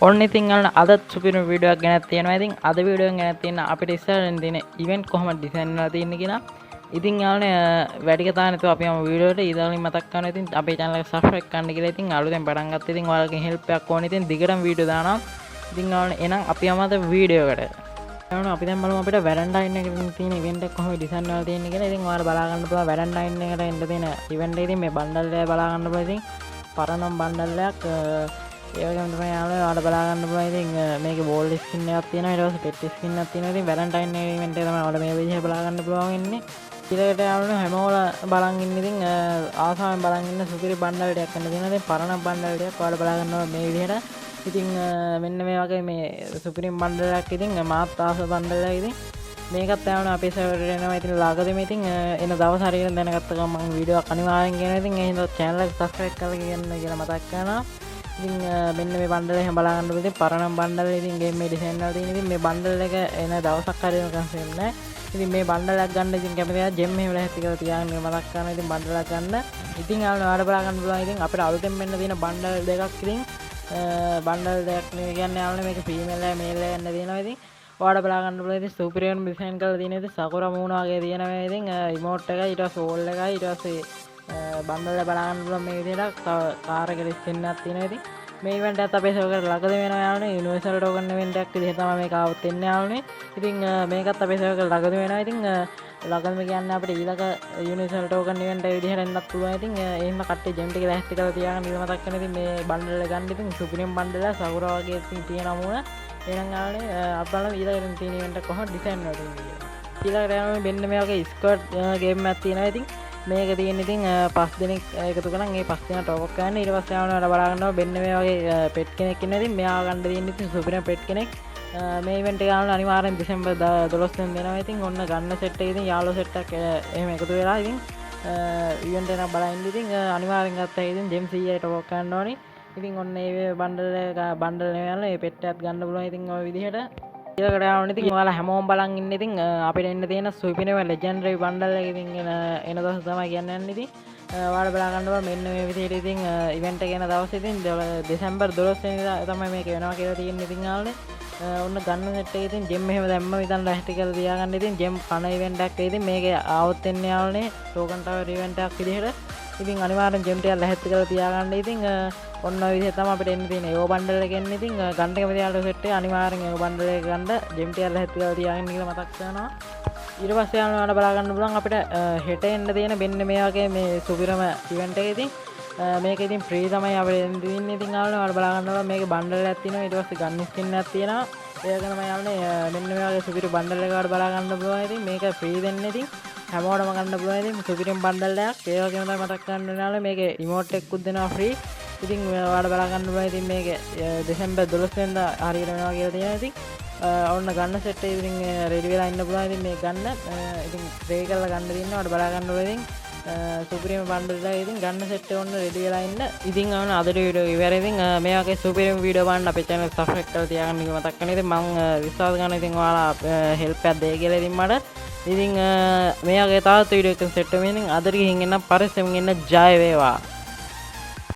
ඔන්න ඉතින් අන්න අදත් සුපිරිම වීඩියෝ එකක් ගෙනත් තියෙනවා. ඉතින් අද වීඩියෝ එක ගෙනත් තියෙන අපිට ඉස්සරහින් තියෙන ඉවෙන්ට් කොහොමද ඩිසයින් කරලා තියෙන්නේ කියලා. ඉතින් යාළුවනේ වැඩි කතා නැතුව අපි යමු වීඩියෝ එකට. ඊළඟින් මතක් කරනවා ඉතින් අපේ channel එක subscribe කරන්න කියලා. ඉතින් අලුතෙන් පටන් ගත්තා. ඉතින් ඔයාලගේ help එකක් ඕනේ. ඉතින් දිගටම වීඩියෝ දානවා. ඉතින් යාළුවනේ එහෙනම් අපි යමු අද වීඩියෝ එකට. යාළුවනේ අපි දැන් බලමු අපිට වැලන්ටයින් එකකින් තියෙන ඉවෙන්ට් එක කොහොමද ඩිසයින් කරලා තියෙන්නේ කියලා. ඉතින් ඔයාලා බලා ගන්න පුළුවන් වැලන්ටයින් එකට එන්න තියෙන ඉවෙන්ට් එකේ ඉතින් මේ බණ්ඩල් එක බලා ගන්න පුළුවන්. ඉතින් පරණම් බණ්ඩල් එකක් ඒවගේම තමයි යාළුවෝ ඔයාලා බලා ගන්න පුළුවන්. ඉතින් මේකේ බෝල් ස්කින් එකක් තියෙනවා. ඊට පස්සේ පෙට් ස්කින් එකක් තියෙනවා. ඉතින් වැලන්ටයින් ඉවෙන්ට් එක තමයි ඔයාලා මේ විදිහට බලා ගන්න පුළුවන් වෙන්නේ. ඊළඟට යාළුවෝ හැමෝම බලන් ඉන්න ඉතින් ආසාවෙන් බලන් ඉන්න සුපිරි බණ්ඩල් ටිකක් ගන්න තියෙනවා. ඉතින් පරණ බණ්ඩල් ටිකක් ඔයාලා බලා ගන්නවා මේ විදිහට. ඉතින් මෙන්න මේ වගේ මේ සුපිරි බණ්ඩල් එකක් ඉතින් මාත් ආස බණ්ඩල් එකක් ඉතින් මේකත් යාළුවෝ අපේ සර්වර් එකට එනවා. ඉතින් ළඟදීම ඉතින් එන දවස් හරියට දැනගත්ත ගමන් මම වීඩියෝ එකක් අනිවාර්යෙන් ගෙනවා. ඉතින් ඒ හින්දා channel එක subscribe කරලා ගන්න කියලා මතක් කරනවා. ඉතින් මෙන්න මේ බණ්ඩල් එක බලා ගන්න පුළුවන්. ඉතින් පරණ බණ්ඩල් ඉතින් ගේම් එකේ ඩිසයින් වල තියෙන. ඉතින් මේ බණ්ඩල් එක එන දවසක් හරියට කන්ෆර්ම් නැහැ. ඉතින් මේ බණ්ඩල් එකක් ගන්න ඉතින් කැමති අය ජෙම් එහෙම ලැහැත්ති කරලා තියාගන්න මතක් කරනවා. ඉතින් බණ්ඩල් එකක් ගන්න. ඉතින් ඔයාලා බලා ගන්න පුළුවන්. ඉතින් අපිට අලුතෙන් මෙන්න තියෙන බණ්ඩල් දෙකක් ඉතින් බණ්ඩල් දෙකක් නේ කියන්නේ යාළුවනේ මේක ෆීමේල් එක මේල් එක යන්න තියෙනවා. ඉතින් ඔයාලා බලා ගන්න පුළුවන්. ඉතින් සුපිරියම් ඩිසයින් කරලා තියෙන. ඉතින් සකුරා මූණ වගේ තියෙනවා. ඉතින් ඉමෝට් එකයි ඊට පස්සේ ඕල් එකයි ඊට පස්සේ බණ්ඩල් එක බලා ගන්න පුළුවන් මේ විදිහට කාර් එකේ ස්කින් එකක් තියෙනවා. ඉතින් මේ ඉවෙන්ට් එකත් අපේ සර්වර් ළඟදී වෙනවා යාළුවනේ. යුනිවර්සල් ටෝකන් ඉවෙන්ට් එකක් විදිහට තමයි මේක આવුත් වෙන්නේ යාළුවනේ. ඉතින් මේකත් අපේ සර්වර් ළඟදී වෙනවා. ඉතින් ළඟදීම කියන්නේ අපිට ඊළඟ යුනිවර්සල් ටෝකන් ඉවෙන්ට් එක විදිහට එන්නත් පුළුවන්. ඉතින් එහෙම කට්ටිය ජෙම් ටික ලැහැත්ති කරලා තියාගන්න ඉතින් මතක් කරන ඉතින් මේ බණ්ඩල් එක ගන්න. ඉතින් සුපිරියම් බණ්ඩල් එක සකුරා වගේ ඉතින් තියෙන අමුණ. එහෙනම් යාළුවනේ අපි බලමු ඊළඟට තියෙන ඉවෙන්ට් එක කොහොමද ඩිසයින් වෙලා තියෙන්නේ කියලා. ඊළඟට යාළුවනේ මෙන්න මේ වගේ ස්කර්ට් ගේම් එකක් තියෙනවා. ඉතින් මේක තියෙන ඉතින් 5 දෙනෙක් එකතු කරන් ඒ 5 දෙනා ටෝක් ගන්න. ඊට පස්සේ යාළුවනේ බලා ගන්නවා මෙන්න මේ වගේ පෙට් කෙනෙක් ඉන්නවා. ඉතින් මෙයා ගන්න තියෙන ඉතින් සුපිරියම් පෙට් කෙනෙක්. මේ ඉවෙන්ට් එක යාළුවනේ අනිවාර්යෙන් දෙසැම්බර් 12 වෙනිදා දෙනවා. ඉතින් ඔන්න ගන්න සෙට් එක ඉතින් යාළුවෝ සෙට් එකක් එහෙම එකතු වෙලා ඉතින් ඉවෙන්ට් එක බලන්න ඉතින් අනිවාර්යෙන් ගත්තා. ඉතින් ජෙම් 100යි ටෝක් ගන්න ඕනේ. ඉතින් ඔන්න ඒ බණ්ඩල් නෙවෙයි ඒ පෙට් එකත් ගන්න පුළුවන්. ඉතින් ওই විදිහට ඊළඟට යාළුවනේ ඉතින් ඔයාලා හැමෝම බලන් ඉන්න ඉතින් අපිට එන්න තියෙන සුපිරිම ලෙජෙන්ඩරි බණ්ඩල් එක ඉතින් එන දවස් තමයි කියන්න යන්නේ. ඉතින් ඔයාලා බලා ගන්න ඕන මෙන්න මේ විදිහට ඉතින් ඉවෙන්ට් එක එන දවස් ඉතින් දෙසැම්බර් 12 වෙනිදා තමයි මේක වෙනවා කියලා තියෙන්නේ. ඉතින් යාළුවනේ ඔන්න ගන්න සෙට් එක ඉතින් ජෙම් එහෙම දැම්ම ඉතින් ලැහැටි කරලා තියාගන්න. ඉතින් ජෙම් කන ඉවෙන්ට් එකක් ඉතින් මේක ආවොත් එන්නේ යාළුවනේ ටෝකන් ටවර් ඉවෙන්ට් එකක් විදිහට. ඉතින් අනිවාර්යෙන් ජෙම් ටික ලැහැත්ති කරලා තියාගන්න. ඉතින් ඔන්න ඔය විදිහට තමයි අපිට එන්න තියෙන්නේ. ඒව බණ්ඩල් එක එන්නේ ඉතින් ගන්න කැමති යාළුවෝ සෙට් එක අනිවාර්යෙන් ඒව බණ්ඩල් එක ගන්න ජෙම් ටික ලැහැත්ති කරලා තියාගන්න කියලා මතක් කරනවා. ඊට පස්සේ යාළුවෝ බලා ගන්න පුළුවන් අපිට හෙට එන්න තියෙන මෙන්න මේ වගේ මේ සුපිරම ඉවෙන්ට් එක ඉතින් මේක ඉතින් ෆ්‍රී තමයි අපිට එන්න තියෙන්නේ. ඉතින් යාළුවෝ බලා ගන්න පුළුවන් මේකේ බණ්ඩල් එකක් තියෙනවා. ඊට පස්සේ ගන්න ස්කින් එකක් තියෙනවා. ඒක තමයි යාළුවනේ මෙන්න මේ වගේ සුපිරි බණ්ඩල් එකකට බලා ගන්න පුළුවන්. ඉතින් මේක ෆ්‍රී දෙන්නේ ඉතින් හැමෝටම ගන්න පුළුවන්. ඉතින් සුපිරිම බණ්ඩල් එකක්. ඒ වගේම තමයි මතක් කරන්න ඕනේ මේකේ ඉමෝට් එකකුත් දෙනවා ෆ්‍රී. ඉතින් ඔයාලා බලා ගන්න පුළුවන්. ඉතින් මේක දෙසැම්බර් 12 වෙනිදා හරියට වෙනවා කියලා තියෙනවා. ඉතින් ඔන්න ගන්න සෙට් එක ඉතින් රෙඩි වෙලා ඉන්න පුළුවන්. ඉතින් මේක ගන්න ඉතින් ප්ලේ කරලා ගන්න තියෙනවා. ඔයාලා බලා ගන්න ඕනේ. ඉතින් සුපිරිම බණ්ඩල් එක ඉතින් ගන්න සෙට් එක ඔන්න රෙඩි වෙලා ඉන්න. ඉතින් ඔන්න අද වීඩියෝ ඉවරයි. ඉතින් මේ වගේ සුපිරිම වීඩියෝ බලන්න අපේ channel subscribe කරලා තියාගන්න කියලා මතක් කරනවා. ඉතින් මම විශ්වාස කරනවා ඉතින් ඔයාලා help එකක් දෙයි කියලා ඉතින් මට. ඉතින් මේ වගේ තවත් වීඩියෝ එකකින් සෙට් වෙමින් අදට ගිහින් එන්න පරිස්සමෙන් ඉන්න ජය වේවා.